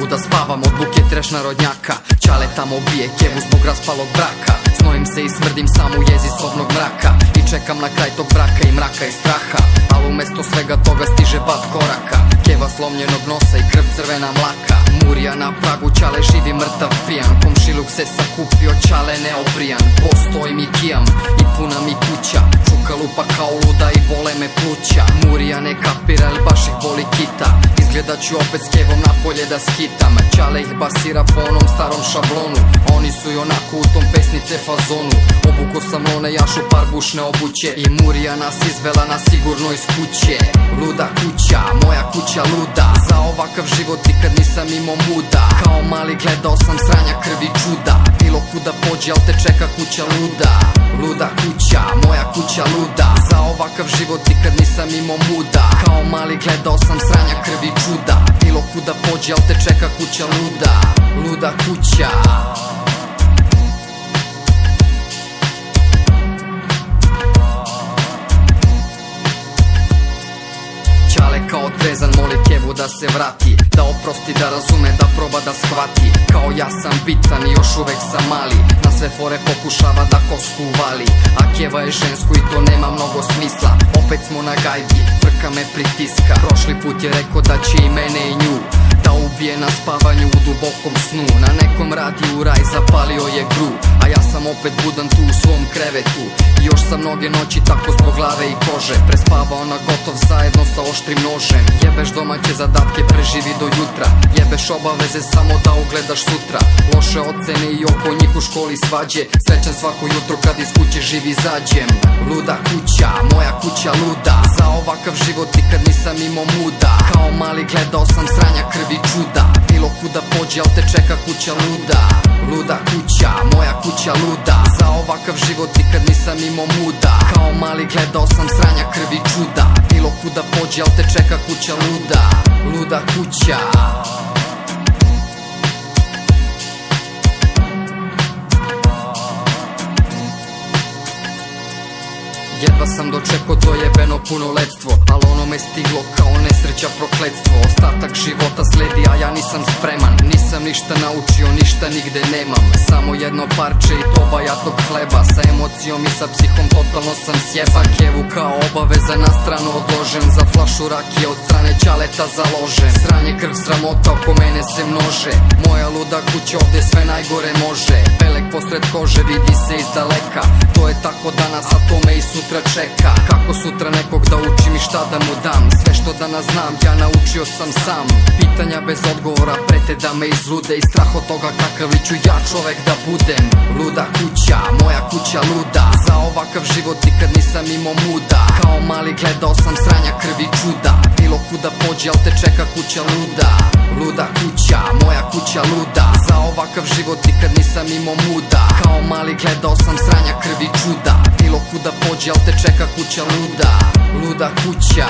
mogu da spavam od buke treš narodnjaka. Čale tamo bije kevu zbog raspalog braka. Snojim se i smrdim sam u jezi sobnog mraka. I čekam na kraj tog braka i mraka i straha. Al umesto svega toga stiže bad koraka. Keva slomljenog nosa i krv crvena mlaka. Murija na pragu, čale živi mrtav pijan. Komšiluk se sakupio, čale neobrijan. Postojim i kijam i puna mi kuća. Čuka lupa kao luda i bole me pluća. Murija ne kapira, ili baš ih boli kita. Izgleda ću opet s kevom napolje da skitam. Čale ih basira po onom starom šablonu. Oni su i onako u tom pesnice fazonu. Obuko sam lone, jašu par bušne obuće. I Murija nas izvela na sigurno iz kuće. Luda kuća, moja kuća luda. Za ovakav život nikad nisam imao muda. Kao mali gledao sam sranja, krvi, čuda. Bilo kuda pođe, al te čeka kuća luda. Luda kuća, moja kuća luda. Za ovakav život nikad nisam imao muda. Kao mali gledao sam sranja, krvi, čuda. Bilo kuda pođe, al te čeka kuća luda. Luda kuća. Čale kao trezan moli kevu da se vrati. Da oprosti, da razume, da proba da shvati. Kao ja sam bitan i još uvek sam mali. Na sve fore pokušava da kosku uvali. A keva je žensko i to nema mnogo smisla. Opet smo na gajbi, frka me pritiska. Prošli put je rekao da će i mene i nju da ubije na spavanju u dubokom snu. Na nekom radiju raj zapalio je gru. A ja sam opet budan tu u svom krevetu. I još sam mnoge noći tako zbog glave i kože. Prespavao na gotov zajedno sa oštrim nožem. Jebeš domaće zadatke, preživi do jutra. Jebeš obaveze samo da ugledaš sutra. Loše ocene i oko njih u školi svađe. Srećan svako jutro kad iz kuće živ izađem. Luda kuća, moja kuća luda. Za ovakav život nikad nisam imao muda. Kao mali gledao sam sranja, krvi, čuda. Bilo kuda pođe, al te čeka kuća luda. Luda kuća, moja kuća luda. Za ovakav život nikad nisam imao muda. Kao mali gledao sam sranja, krvi, čuda. Bilo kuda pođe, al te čeka kuća luda. Luda kuća. Jedva sam dočekao to jebeno punoletstvo. Al ono me stiglo kao nesreća, prokletstvo. Ostatak života sledi, a ja nisam spreman. Nisam ništa naučio, ništa nigde nemam. Samo jedno parče i to bajatog hleba. Sa emocijom i sa psihom totalno sam sjeban. Kevu kao obaveza na stranu odložen. Za flašu rakije od strane ćaleta založen. Sranje, krv, sramota oko mene se množe. Moja luda kuća ovde sve najgore može. Pelek posred kože vidi se iz daleka. To je tako danas, a to me i sutra čeka. Kako sutra nekog da učim i šta da mu dam. Sve što danas znam ja naučio sam sam. Pitanja bez odgovora prete da me izlude. I strah od toga kakav li ću ja čovek da budem. Luda kuća, moja kuća luda. Za ovakav život nikad nisam imao muda. Kao mali gledao sam sranja, krvi, čuda. Bilo kuda pođe, al te čeka kuća luda. Luda kuća, moja kuća luda. Za ovakav život nikad nisam imao muda. Kao mali gledao sam sranja, krvi, čuda. Bilo kuda pođe, al te čeka kuća luda. Luda kuća.